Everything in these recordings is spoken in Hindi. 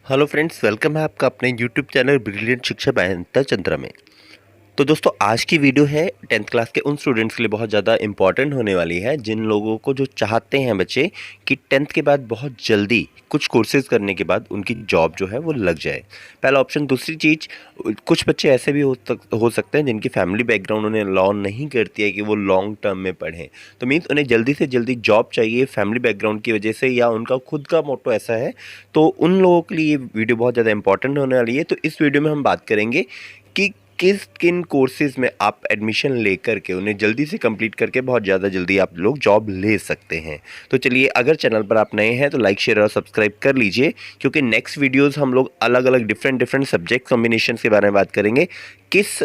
हेलो फ्रेंड्स, वेलकम है आपका अपने यूट्यूब चैनल ब्रिलियंट शिक्षा बाय अनिता चंद्रा में। तो दोस्तों, आज की वीडियो है 10th क्लास के उन स्टूडेंट्स के लिए बहुत ज़्यादा इंपॉर्टेंट होने वाली है जिन लोगों को जो चाहते हैं बच्चे कि 10th के बाद बहुत जल्दी कुछ कोर्सेज करने के बाद उनकी जॉब जो है वो लग जाए। पहला ऑप्शन। दूसरी चीज़, कुछ बच्चे ऐसे भी हो सकते हैं जिनकी फैमिली बैकग्राउंड उन्हें अलाउ नहीं करती है कि वो लॉन्ग टर्म में पढ़ें। तो मीन्स उन्हें जल्दी से जल्दी जॉब चाहिए फैमिली बैकग्राउंड की वजह से, या उनका खुद का मोटो ऐसा है। तो उन लोगों के लिए ये वीडियो बहुत ज़्यादा इंपॉर्टेंट होने वाली है। तो इस वीडियो में हम बात करेंगे कि किन कोर्सेज में आप एडमिशन लेकर के उन्हें जल्दी से कंप्लीट करके बहुत ज़्यादा जल्दी आप लोग जॉब ले सकते हैं। तो चलिए, अगर चैनल पर आप नए हैं तो लाइक शेयर और सब्सक्राइब कर लीजिए, क्योंकि नेक्स्ट वीडियोस हम लोग अलग अलग डिफरेंट सब्जेक्ट कॉम्बिनेशन के बारे में बात करेंगे। किस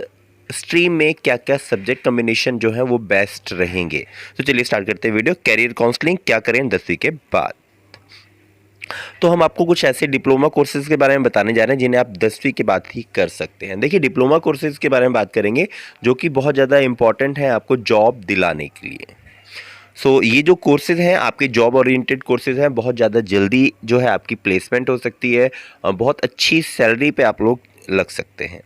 स्ट्रीम में क्या क्या सब्जेक्ट कॉम्बिनेशन जो है वो बेस्ट रहेंगे। तो चलिए स्टार्ट करते हैं वीडियो। कैरियर काउंसलिंग क्या करें 10वीं के बाद। तो हम आपको कुछ ऐसे डिप्लोमा कोर्सेज के बारे में बताने जा रहे हैं जिन्हें आप 10वीं के बाद ही कर सकते हैं। देखिए, डिप्लोमा कोर्सेज के बारे में बात करेंगे जो कि बहुत ज़्यादा इंपॉर्टेंट है आपको जॉब दिलाने के लिए। ये जो कोर्सेज हैं आपके जॉब ओरिएंटेड कोर्सेज हैं, बहुत ज़्यादा जल्दी जो है आपकी प्लेसमेंट हो सकती है, बहुत अच्छी सैलरी पे आप लोग लग सकते हैं।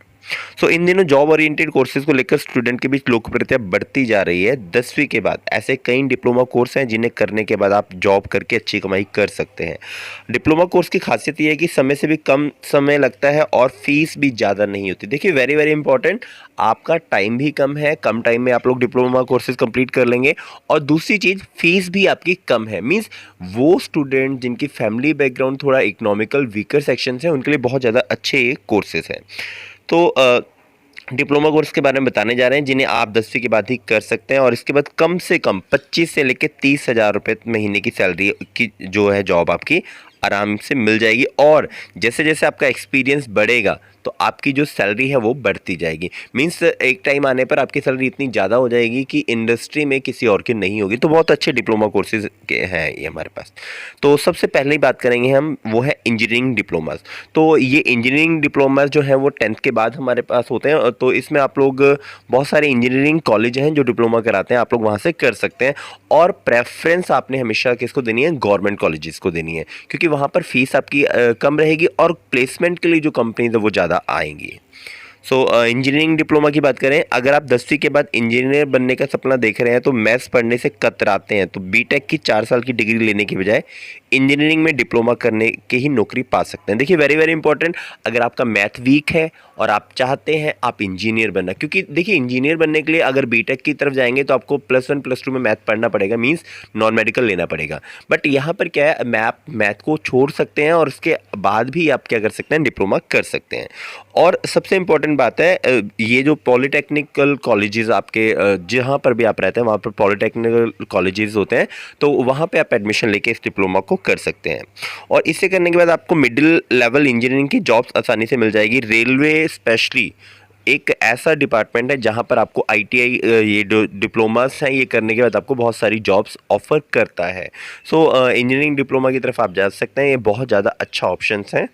इन दिनों जॉब ओरिएंटेड कोर्सेज को लेकर स्टूडेंट के बीच लोकप्रियता बढ़ती जा रही है। 10वीं के बाद ऐसे कई डिप्लोमा कोर्स हैं जिन्हें करने के बाद आप जॉब करके अच्छी कमाई कर सकते हैं। डिप्लोमा कोर्स की खासियत ये है कि समय से भी कम समय लगता है और फीस भी ज़्यादा नहीं होती। देखिए, वेरी वेरी इंपॉर्टेंट, आपका टाइम भी कम है, कम टाइम में आप लोग डिप्लोमा कोर्सेज कंप्लीट कर लेंगे। और दूसरी चीज़, फीस भी आपकी कम है। मीन्स वो स्टूडेंट जिनकी फैमिली बैकग्राउंड थोड़ा इकोनॉमिकल वीकर सेक्शन है, उनके लिए बहुत ज़्यादा अच्छे ये कोर्सेज हैं। तो डिप्लोमा कोर्स के बारे में बताने जा रहे हैं जिन्हें आप 10वीं के बाद ही कर सकते हैं, और इसके बाद कम से कम 25 से लेकर 30,000 रुपये महीने की सैलरी की जो है जॉब आपकी आराम से मिल जाएगी। और जैसे जैसे आपका एक्सपीरियंस बढ़ेगा तो आपकी जो सैलरी है वो बढ़ती जाएगी। मीन्स एक टाइम आने पर आपकी सैलरी इतनी ज़्यादा हो जाएगी कि इंडस्ट्री में किसी और की नहीं होगी। तो बहुत अच्छे डिप्लोमा कोर्सेज के हैं ये हमारे पास। तो सबसे पहले ही बात करेंगे हम, वो है इंजीनियरिंग डिप्लोमास। तो ये इंजीनियरिंग डिप्लोमास जो है वो 10th के बाद हमारे पास होते हैं। तो इसमें आप लोग, बहुत सारे इंजीनियरिंग कॉलेज हैं जो डिप्लोमा कराते हैं, आप लोग वहाँ से कर सकते हैं। और प्रेफरेंस आपने हमेशा किसको देनी है? गवर्नमेंट कॉलेजेस को देनी है, क्योंकि वहाँ पर फीस आपकी कम रहेगी और प्लेसमेंट के लिए जो कंपनीज है वो ज़्यादा आएंगी। इंजीनियरिंग डिप्लोमा की बात करें, अगर आप 10वीं के बाद इंजीनियर बनने का सपना देख रहे हैं तो मैथ्स पढ़ने से कतराते हैं, तो बीटेक की 4 साल की डिग्री लेने की बजाय इंजीनियरिंग में डिप्लोमा करने के ही नौकरी पा सकते हैं। देखिए, वेरी वेरी इंपॉर्टेंट, अगर आपका मैथ वीक है और आप चाहते हैं आप इंजीनियर बनना, क्योंकि देखिए इंजीनियर बनने के लिए अगर बीटेक की तरफ जाएंगे तो आपको +1 +2 में मैथ पढ़ना पड़ेगा, मीन्स नॉन मेडिकल लेना पड़ेगा। बट यहाँ पर क्या है, मैथ को छोड़ सकते हैं और उसके बाद भी आप क्या कर सकते हैं? डिप्लोमा कर सकते हैं। और सबसे इंपॉर्टेंट बात है, ये जो पॉलिटेक्निकल कॉलेजेस आपके जहाँ पर भी आप रहते हैं वहाँ पर पॉलिटेक्निकल कॉलेजेस होते हैं, तो वहाँ पे आप एडमिशन लेके इस डिप्लोमा को कर सकते हैं। और इसे करने के बाद आपको मिडिल लेवल इंजीनियरिंग की जॉब्स आसानी से मिल जाएगी। रेलवे स्पेशली एक ऐसा डिपार्टमेंट है जहाँ पर आपको आईटीआई, ये जो डिप्लोमास हैं ये करने के बाद आपको बहुत सारी जॉब्स ऑफर करता है। इंजीनियरिंग डिप्लोमा की तरफ आप जा सकते हैं, ये बहुत ज़्यादा अच्छा ऑप्शन है।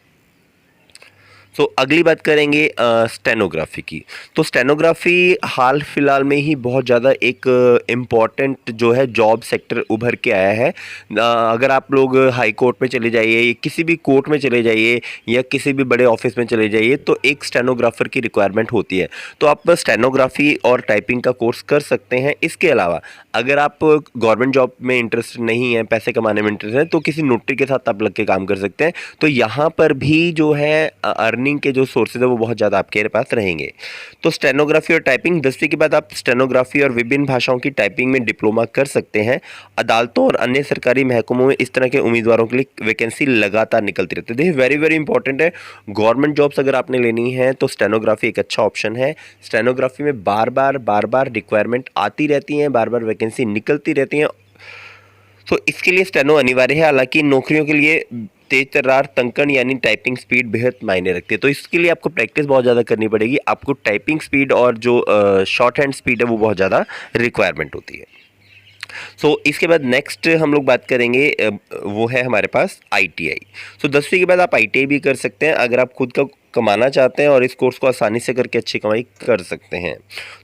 अगली बात करेंगे स्टेनोग्राफी की। तो स्टेनोग्राफी हाल फिलहाल में ही बहुत ज़्यादा एक इम्पॉर्टेंट जो है जॉब सेक्टर उभर के आया है। अगर आप लोग हाई कोर्ट में चले जाइए, किसी भी कोर्ट में चले जाइए, या किसी भी बड़े ऑफिस में चले जाइए, तो एक स्टेनोग्राफर की रिक्वायरमेंट होती है। तो आप स्टेनोग्राफी और टाइपिंग का कोर्स कर सकते हैं। इसके अलावा अगर आप गवर्नमेंट जॉब में इंटरेस्ट नहीं है, पैसे कमाने में इंटरेस्ट है, तो किसी नोटरी के साथ आप लग के काम कर सकते हैं। तो यहाँ पर भी जो है अर्निंग के जो सोर्सेज है वो बहुत ज़्यादा आपके पास रहेंगे। तो स्टेनोग्राफी और टाइपिंग, 10वीं के बाद आप स्टेनोग्राफी और विभिन्न भाषाओं की टाइपिंग में डिप्लोमा कर सकते हैं। अदालतों और अन्य सरकारी महकमों में इस तरह के उम्मीदवारों के लिए वैकेंसी लगातार निकलती रहती है। देखिए, वेरी वेरी इंपॉर्टेंट है, गवर्नमेंट जॉब्स अगर आपने लेनी है तो स्टेनोग्राफी एक अच्छा ऑप्शन है। स्टेनोग्राफी में बार बार रिक्वायरमेंट आती रहती हैं, बार बार वैकेंसी निकलती रहती हैं। इसके लिए स्टेनो अनिवार्य है। हालांकि नौकरियों के लिए तेज तर्रार तंकन यानी टाइपिंग स्पीड बेहद मायने रखती है। तो इसके लिए आपको प्रैक्टिस बहुत ज़्यादा करनी पड़ेगी। आपको टाइपिंग स्पीड और जो शॉर्ट हैंड स्पीड है वो बहुत ज़्यादा रिक्वायरमेंट होती है। इसके बाद नेक्स्ट हम लोग बात करेंगे, वो है हमारे पास आईटीआई। 10वीं के बाद आप आईटीआई भी कर सकते हैं। अगर आप खुद का कमाना चाहते हैं और इस कोर्स को आसानी से करके अच्छी कमाई कर सकते हैं।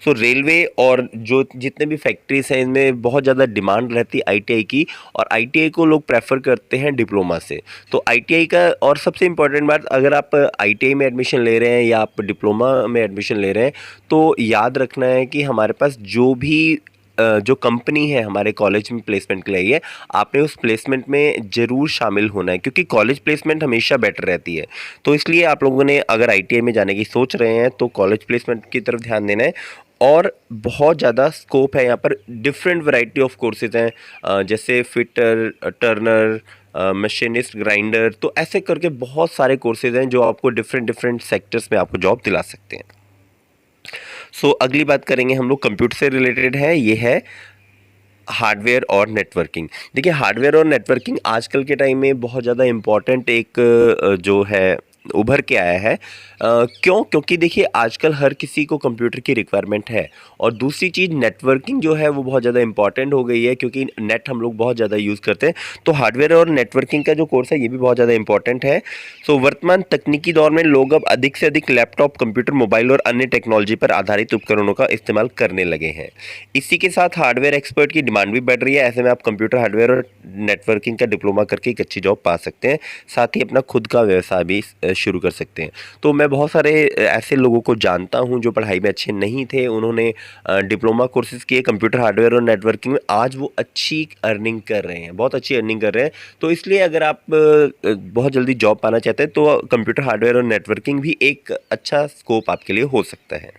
सो रेलवे और जो जितने भी फैक्ट्रीज हैं इनमें बहुत ज़्यादा डिमांड रहती है आईटीआई की, और आईटीआई को लोग प्रेफर करते हैं डिप्लोमा से। तो आईटीआई का, और सबसे इम्पॉर्टेंट बात, अगर आप आईटीआई में एडमिशन ले रहे हैं या आप डिप्लोमा में एडमिशन ले रहे हैं तो याद रखना है कि हमारे पास जो भी जो कंपनी है हमारे कॉलेज में प्लेसमेंट के लिए है, आपने उस प्लेसमेंट में ज़रूर शामिल होना है, क्योंकि कॉलेज प्लेसमेंट हमेशा बेटर रहती है। तो इसलिए आप लोगों ने अगर आईटीआई में जाने की सोच रहे हैं तो कॉलेज प्लेसमेंट की तरफ ध्यान देना है। और बहुत ज़्यादा स्कोप है यहाँ पर, डिफरेंट वैरायटी ऑफ कोर्सेज हैं, जैसे फिटर, टर्नर, मशीनिस्ट, ग्राइंडर, तो ऐसे करके बहुत सारे कोर्सेज हैं जो आपको डिफरेंट डिफरेंट सेक्टर्स में आपको जॉब दिला सकते हैं। सो अगली बात करेंगे हम लोग कंप्यूटर से रिलेटेड है, ये है हार्डवेयर और नेटवर्किंग। देखिए हार्डवेयर और नेटवर्किंग आजकल के टाइम में बहुत ज़्यादा इम्पॉर्टेंट एक जो है उभर के आया है। क्यों? क्योंकि देखिए आजकल हर किसी को कंप्यूटर की रिक्वायरमेंट है, और दूसरी चीज़ नेटवर्किंग जो है वो बहुत ज़्यादा इंपॉर्टेंट हो गई है, क्योंकि नेट हम लोग बहुत ज़्यादा यूज़ करते हैं। तो हार्डवेयर और नेटवर्किंग का जो कोर्स है ये भी बहुत ज़्यादा इंपॉर्टेंट है। सो वर्तमान तकनीकी दौर में लोग अब अधिक से अधिक लैपटॉप, कंप्यूटर, मोबाइल और अन्य टेक्नोलॉजी पर आधारित उपकरणों का इस्तेमाल करने लगे हैं। इसी के साथ हार्डवेयर एक्सपर्ट की डिमांड भी बढ़ रही है। ऐसे में आप कंप्यूटर, हार्डवेयर और नेटवर्किंग का डिप्लोमा करके एक अच्छी जॉब पा सकते हैं, साथ ही अपना खुद का व्यवसाय भी शुरू कर सकते हैं। तो मैं बहुत सारे ऐसे लोगों को जानता हूं जो पढ़ाई में अच्छे नहीं थे, उन्होंने डिप्लोमा कोर्सेज किए कंप्यूटर, हार्डवेयर और नेटवर्किंग में, आज वो अच्छी अर्निंग कर रहे हैं, बहुत अच्छी अर्निंग कर रहे हैं। तो इसलिए अगर आप बहुत जल्दी जॉब पाना चाहते हैं तो कंप्यूटर, हार्डवेयर और नेटवर्किंग भी एक अच्छा स्कोप आपके लिए हो सकता है।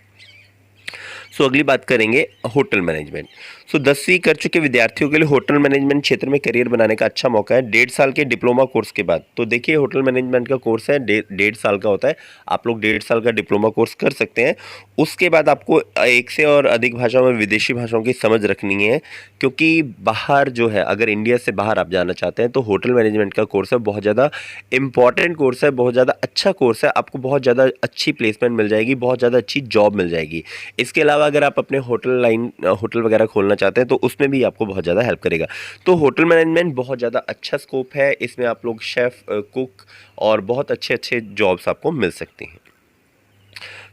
सो अगली बात करेंगे होटल मैनेजमेंट। सो 10वीं कर चुके विद्यार्थियों के लिए होटल मैनेजमेंट क्षेत्र में करियर बनाने का अच्छा मौका है 1.5 साल के डिप्लोमा कोर्स के बाद। तो देखिए होटल मैनेजमेंट का कोर्स है 1.5 साल का होता है, आप लोग 1.5 साल का डिप्लोमा कोर्स कर सकते हैं। उसके बाद आपको एक से और अधिक भाषाओं में विदेशी भाषाओं की समझ रखनी है, क्योंकि बाहर जो है, अगर इंडिया से बाहर आप जाना चाहते हैं तो होटल मैनेजमेंट का कोर्स है बहुत ज़्यादा इंपॉर्टेंट कोर्स है, बहुत ज़्यादा अच्छा कोर्स है, आपको बहुत ज़्यादा अच्छी प्लेसमेंट मिल जाएगी, बहुत ज़्यादा अच्छी जॉब मिल जाएगी। इसके अलावा अगर आप अपने होटल वगैरह खोलना चाहते हैं तो उसमें भी आपको बहुत ज़्यादा हेल्प करेगा। तो होटल मैनेजमेंट बहुत ज़्यादा अच्छा स्कोप है, इसमें आप लोग शेफ़, कुक और बहुत अच्छे अच्छे जॉब्स आपको मिल सकती हैं।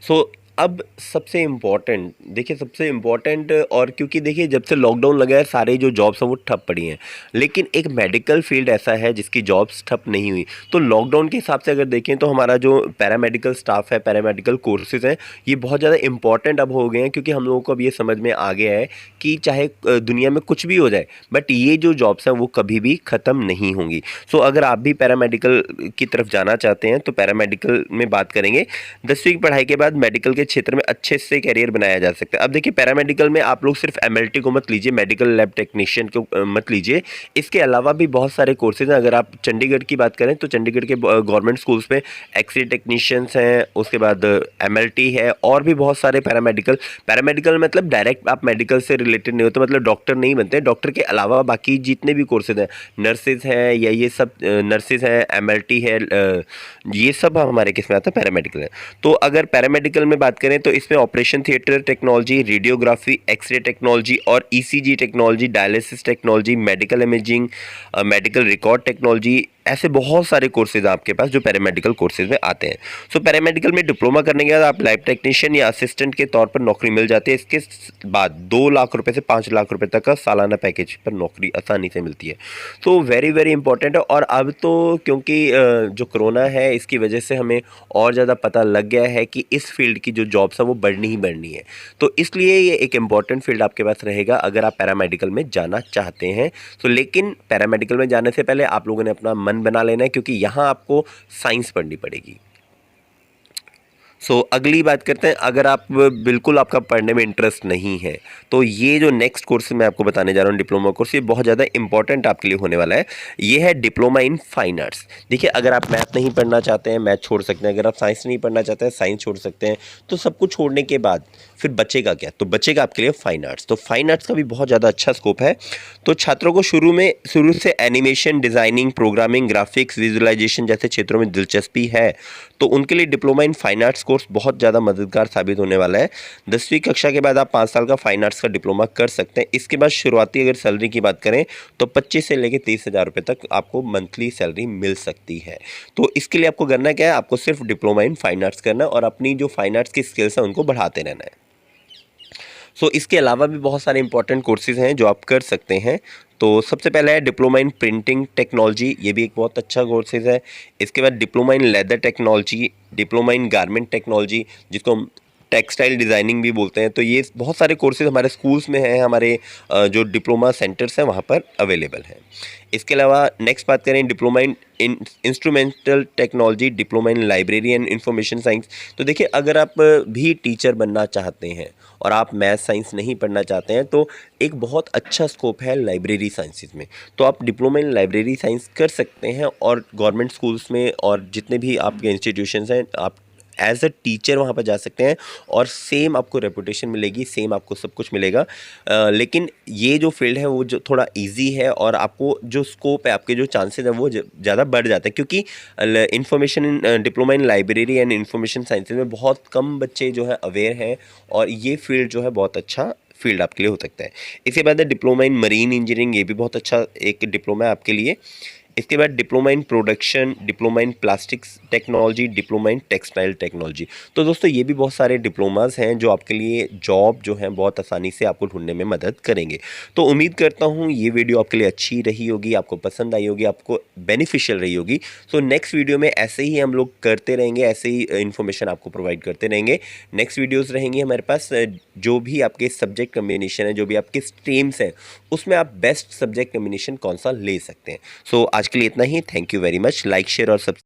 सो अब सबसे इम्पॉर्टेंट, देखिए सबसे इम्पॉर्टेंट, और क्योंकि देखिए जब से लॉकडाउन लगा है सारे जो जॉब्स हैं वो ठप पड़ी हैं, लेकिन एक मेडिकल फील्ड ऐसा है जिसकी जॉब्स ठप नहीं हुई। तो लॉकडाउन के हिसाब से अगर देखें तो हमारा जो पैरामेडिकल स्टाफ है, पैरामेडिकल कोर्सेज हैं, ये बहुत ज़्यादा इंपॉर्टेंट अब हो गए हैं, क्योंकि हम लोगों को अब ये समझ में आ गया है कि चाहे दुनिया में कुछ भी हो जाए, बट ये जो जॉब्स हैं वो कभी भी ख़त्म नहीं होंगी। सो अगर आप भी पैरामेडिकल की तरफ जाना चाहते हैं तो पैरामेडिकल में बात करेंगे। 10वीं की पढ़ाई के बाद मेडिकल के क्षेत्र में अच्छे से करियर बनाया जा सकता है। अब देखिए पैरामेडिकल में आप लोग सिर्फ एमएलटी को मत लीजिए, मेडिकल लैब टेक्नीशियन को मत लीजिए, इसके अलावा भी बहुत सारे कोर्सेज हैं। अगर आप चंडीगढ़ की बात करें तो चंडीगढ़ के गवर्नमेंट स्कूल्स में एक्सरे टेक्नीशियंस हैं, उसके बाद एमएलटी है, और भी बहुत सारे पैरामेडिकल मतलब डायरेक्ट आप मेडिकल से रिलेटेड नहीं होते, मतलब डॉक्टर नहीं बनते, डॉक्टर के अलावा बाकी जितने भी कोर्सेज हैं, नर्सेज हैं या ये सब नर्सेज हैं, एमएलटी है, ये सब हमारे किस में आता है, पैरामेडिकल है। तो अगर पैरामेडिकल में बात करें तो इसमें operation theatre technology, radiography, X ray technology और ECG technology, dialysis technology, medical imaging, medical record technology, ऐसे बहुत सारे कोर्सेज हैं आपके पास जो पैरामेडिकल कोर्सेज में आते हैं। सो पैरामेडिकल में डिप्लोमा करने के बाद आप लैब टेक्नीशियन या असिस्टेंट के तौर पर नौकरी मिल जाती है। इसके बाद 2 लाख रुपए से 5 लाख रुपए तक का सालाना पैकेज पर नौकरी आसानी से मिलती है। तो वेरी वेरी इंपॉर्टेंट है। और अब तो क्योंकि जो कोरोना है इसकी वजह से हमें और ज़्यादा पता लग गया है कि इस फील्ड की जो जॉब्स है वो बढ़नी ही बढ़नी है, तो इसलिए ये एक इम्पॉर्टेंट फील्ड आपके पास रहेगा अगर आप पैरामेडिकल में जाना चाहते हैं। तो लेकिन पैरामेडिकल में जाने से पहले आप लोगों ने अपना मन बना लेना है, क्योंकि यहाँ आपको साइंस पढ़नी पड़ेगी। सो अगली बात करते हैं, अगर आप बिल्कुल आपका पढ़ने में इंटरेस्ट नहीं है तो ये जो नेक्स्ट कोर्स मैं आपको बताने जा रहा हूँ डिप्लोमा कोर्स, ये बहुत ज़्यादा इंपॉर्टेंट आपके लिए होने वाला है। ये है डिप्लोमा इन फाइन आर्ट्स। देखिए अगर आप मैथ नहीं पढ़ना चाहते हैं मैथ छोड़ सकते हैं, अगर आप साइंस नहीं पढ़ना चाहते हैं साइंस छोड़ सकते हैं। तो सब कुछ छोड़ने के बाद फिर बचेगा क्या? तो बचेगा आपके लिए फाइन आर्ट्स। तो फाइन आर्ट्स का भी बहुत ज़्यादा अच्छा स्कोप है। तो छात्रों को शुरू से animation, designing, programming, graphics, visualisation जैसे क्षेत्रों में दिलचस्पी है तो उनके लिए diploma in fine arts course बहुत ज़्यादा मददगार साबित होने वाला है। 10वीं कक्षा के बाद आप 5 साल का फाइन आर्ट्स का डिप्लोमा कर सकते हैं। इसके बाद शुरुआती अगर सैलरी की बात करें तो 25 से लेकर 30,000 रुपये तक आपको मंथली सैलरी मिल सकती है। तो इसके लिए आपको करना क्या है, आपको सिर्फ डिप्लोमा इन फाइन आर्ट्स करना है और अपनी जो फाइन आर्ट्स की स्किल्स हैं उनको बढ़ाते रहना है। इसके अलावा भी बहुत सारे इंपॉर्टेंट कोर्सेज़ हैं जो आप कर सकते हैं। तो सबसे पहला है डिप्लोमा इन प्रिंटिंग टेक्नोलॉजी, ये भी एक बहुत अच्छा कोर्सेज़ है। इसके बाद diploma in leather technology, diploma in garment technology जिसको हम टेक्सटाइल डिज़ाइनिंग भी बोलते हैं। तो ये बहुत सारे कोर्सेज़ हमारे स्कूल्स में हैं, हमारे जो डिप्लोमा सेंटर्स हैं वहाँ पर अवेलेबल हैं। इसके अलावा नेक्स्ट बात करें diploma in instrumental technology, diploma in library and information science. तो देखिए, अगर आप भी टीचर बनना चाहते हैं और आप मैथ साइंस नहीं पढ़ना चाहते हैं तो एक बहुत अच्छा स्कोप है लाइब्रेरी साइंसेज में। तो आप डिप्लोमा इन लाइब्रेरी साइंस कर सकते हैं और गवर्नमेंट स्कूल्स में और जितने भी आपके इंस्टीट्यूशंस हैं आप एज अ टीचर वहाँ पर जा सकते हैं और सेम आपको रेपुटेशन मिलेगी, सेम आपको सब कुछ मिलेगा। लेकिन ये जो फील्ड है वो जो थोड़ा इजी है और आपको जो स्कोप है, आपके जो चांसेस है वो ज़्यादा बढ़ जाते हैं, क्योंकि information in diploma in library and information sciences में बहुत कम बच्चे जो है अवेयर हैं और ये फील्ड जो है बहुत अच्छा फील्ड आपके लिए हो सकता है। इसके बाद है डिप्लोमा इन मरीन इंजीनियरिंग, ये भी बहुत अच्छा एक डिप्लोमा है आपके लिए। इसके बाद diploma in production, diploma in plastics technology, diploma in textile technology. तो दोस्तों ये भी बहुत सारे डिप्लोमास हैं जो आपके लिए जॉब जो है बहुत आसानी से आपको ढूंढने में मदद करेंगे। तो उम्मीद करता हूँ ये वीडियो आपके लिए अच्छी रही होगी, आपको पसंद आई होगी, आपको बेनिफिशियल रही होगी। सो नेक्स्ट वीडियो में ऐसे ही हम लोग करते रहेंगे, ऐसे ही इन्फॉर्मेशन आपको प्रोवाइड करते रहेंगे। नेक्स्ट वीडियोज़ रहेंगी हमारे पास, जो भी आपके सब्जेक्ट कम्बिनेशन है, जो भी आपके स्ट्रीम्स हैं, उसमें आप बेस्ट सब्जेक्ट कम्बिनेशन कौन सा ले सकते हैं। सो आज के लिए इतना ही। Thank you very much. Like, share और सब्सक्राइब